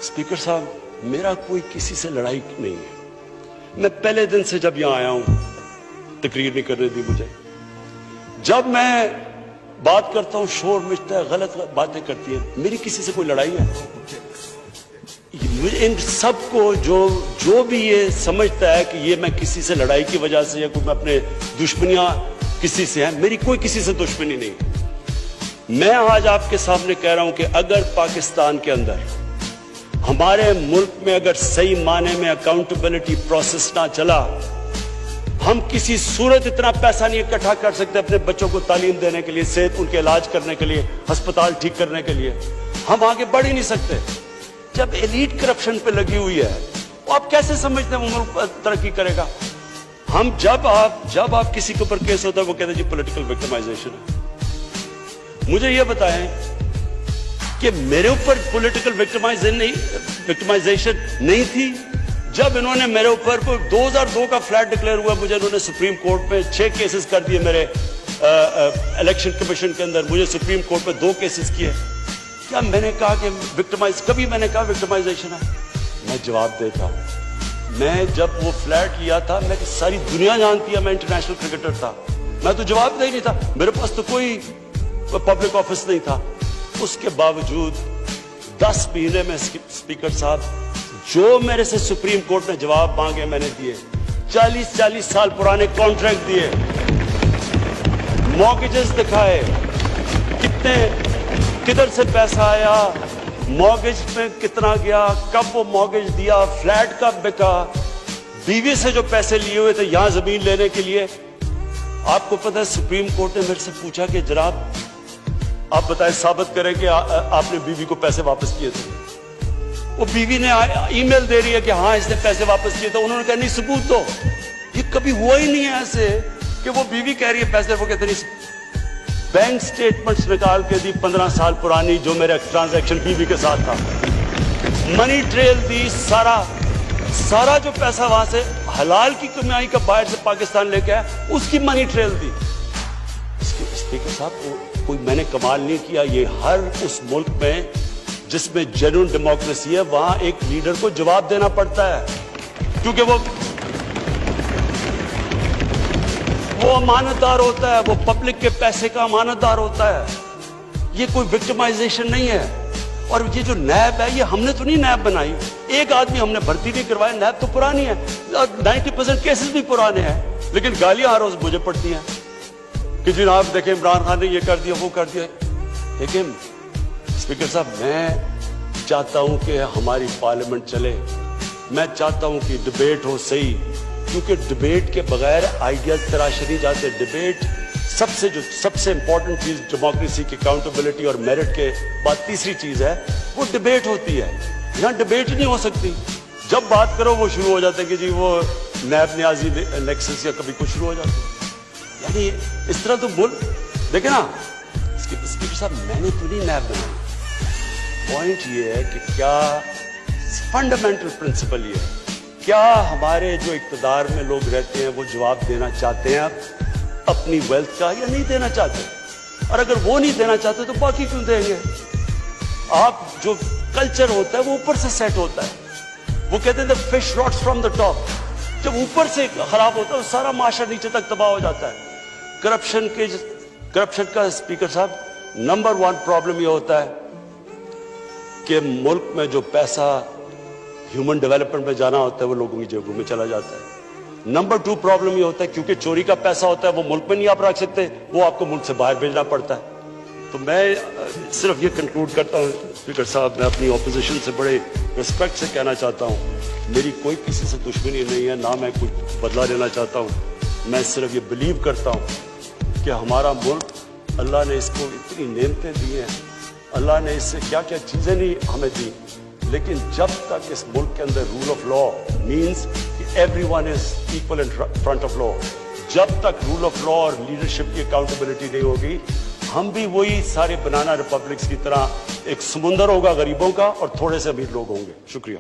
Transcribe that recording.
Speaker साहब, मेरा कोई किसी से लड़ाई नहीं है। मैं पहले दिन से जब यहां आया हूं, तकरीर नहीं करने दी मुझे। जब मैं बात करता हूं शोर मचता है, गलत बातें करती है। मेरी किसी से कोई लड़ाई है? इन सबको जो भी ये समझता है कि ये मैं किसी से लड़ाई की वजह से या कोई मैं अपने दुश्मनियां किसी से है, मेरी कोई किसी से दुश्मनी नहीं। मैं आज आपके सामने कह रहा हूं कि अगर पाकिस्तान के अंदर, हमारे मुल्क में अगर सही माने में अकाउंटेबिलिटी प्रोसेस ना चला, हम किसी सूरत इतना पैसा नहीं इकट्ठा कर सकते अपने बच्चों को तालीम देने के लिए, सेहत उनके इलाज करने के लिए, अस्पताल ठीक करने के लिए। हम आगे बढ़ ही नहीं सकते। जब एलीट करप्शन पे लगी हुई है, वो आप कैसे समझते हैं वो मुल्क तरक्की करेगा? हम जब आप किसी के ऊपर केस होता है, वो कहते हैं जी पॉलिटिकल विक्टिमाइजेशन है। मुझे ये बताएं कि मेरे ऊपर पॉलिटिकल विक्टिमाइजेशन नहीं थी जब इन्होंने मेरे ऊपर 2002 का फ्लैट डिक्लेयर हुआ, मुझे इन्होंने सुप्रीम कोर्ट में 6 केसेस कर दिए। मेरे इलेक्शन कमीशन के अंदर मुझे सुप्रीम कोर्ट में 2 केसेस किए। क्या मैंने कहा कि कभी मैंने कहा विक्टिमाइजेशन है? मैं जवाब देता हूं। मैं जब वो फ्लैट लिया था, मैं सारी दुनिया जानती है मैं इंटरनेशनल क्रिकेटर था, मैं तो जवाब दे ही नहीं था, मेरे पास तो कोई पब्लिक ऑफिस नहीं था। उसके बावजूद 10 महीने में स्पीकर साहब, जो मेरे से सुप्रीम कोर्ट ने जवाब मांगे मैंने दिए। 40 साल पुराने कॉन्ट्रैक्ट दिए, मॉर्गेजेस दिखाए, किधर से पैसा आया, मॉर्गेज में कितना गया, कब वो मॉर्गेज दिया, फ्लैट कब बिका, बीवी से जो पैसे लिए हुए थे यहां जमीन लेने के लिए। आपको पता है सुप्रीम कोर्ट ने मेरे से पूछा कि जनाब आप बताएं, साबित करें कि आपने बीवी को पैसे वापस किए थे। वो बीवी ने ईमेल दे रही है कि हाँ इसने पैसे वापस किए थे। उन्होंने कहा नहीं सबूत दो। ये कभी हुआ ही नहीं है ऐसे कि वो बीवी कह रही है पैसे, वो कहते नहीं। बैंक स्टेटमेंट्स निकाल के दी 15 साल पुरानी, जो मेरा ट्रांजैक्शन बीवी के साथ था, मनी ट्रेल दी, सारा जो पैसा वहां से हलाल की कमाई का बाहर से पाकिस्तान लेके आया, उसकी मनी ट्रेल दी। स्पीकर साहब, कोई मैंने कमाल नहीं किया। ये हर उस मुल्क में जिसमें जेन्युइन डेमोक्रेसी है, वहां एक लीडर को जवाब देना पड़ता है, क्योंकि वो अमानतदार होता है, वो पब्लिक के पैसे का अमानतदार होता है। ये कोई विक्टिमाइजेशन नहीं है। और ये जो नैब है, ये हमने तो नहीं नैब बनाई, एक आदमी हमने भर्ती नहीं करवाया। नैब तो पुरानी है, 90% केसेस भी पुराने हैं, लेकिन गालियां हर रोज मुझे पड़ती हैं कि जी आप देखें इमरान खान ने ये कर दिया, वो कर दिया। लेकिन स्पीकर साहब, मैं चाहता हूं कि हमारी पार्लियामेंट चले, मैं चाहता हूं कि डिबेट हो सही, क्योंकि डिबेट के बगैर आइडियाज तराशे नहीं जाते। डिबेट सबसे इंपॉर्टेंट चीज डेमोक्रेसी की अकाउंटेबिलिटी और मेरिट के बाद तीसरी चीज है, वो डिबेट होती है। यहां डिबेट नहीं हो सकती। जब बात करो वो शुरू हो जाते हैं कि जी वो नैब न्याजी नेक्सस या कभी कुछ शुरू हो जाते हैं। यानी इस तरह तो बोल देखे ना स्पीकर साहब, मैंने तो नहीं नैब बनाई। पॉइंट ये है कि क्या फंडामेंटल प्रिंसिपल ये है, क्या हमारे जो इक्तदार में लोग रहते हैं वो जवाब देना चाहते हैं अपनी वेल्थ का, या नहीं देना चाहते? और अगर वो नहीं देना चाहते तो बाकी क्यों देंगे? आप जो कल्चर होता है वो ऊपर से सेट होता है। वो कहते हैं fish rots from the top. जब ऊपर से खराब होता है, सारा माशरा नीचे तक तबाह हो जाता है। करप्शन का स्पीकर साहब नंबर 1 प्रॉब्लम ये होता है कि मुल्क में जो पैसा ह्यूमन डेवलपमेंट में जाना होता है वो लोगों की जेबों में चला जाता है। नंबर 2 प्रॉब्लम ये होता है क्योंकि चोरी का पैसा होता है वो मुल्क में नहीं आप रख सकते, वो आपको मुल्क से बाहर भेजना पड़ता है। तो मैं सिर्फ ये कंक्लूड करता हूँ स्पीकर साहब, मैं अपनी ऑपोजिशन से बड़े रिस्पेक्ट से कहना चाहता हूँ, मेरी कोई किसी से दुश्मनी नहीं है, ना मैं कुछ बदला लेना चाहता हूँ। मैं सिर्फ ये बिलीव करता हूँ कि हमारा मुल्क, अल्लाह ने इसको इतनी नेमतें दी हैं, अल्लाह ने इससे क्या क्या चीज़ें नहीं हमें दी, लेकिन जब तक इस मुल्क के अंदर रूल ऑफ लॉ मीन्स कि everyone is equal in front of law, जब तक रूल ऑफ लॉ और लीडरशिप की अकाउंटेबिलिटी नहीं होगी, हम भी वही सारे बनाना रिपब्लिक्स की तरह एक समुंदर होगा गरीबों का और थोड़े से अमीर लोग होंगे। शुक्रिया।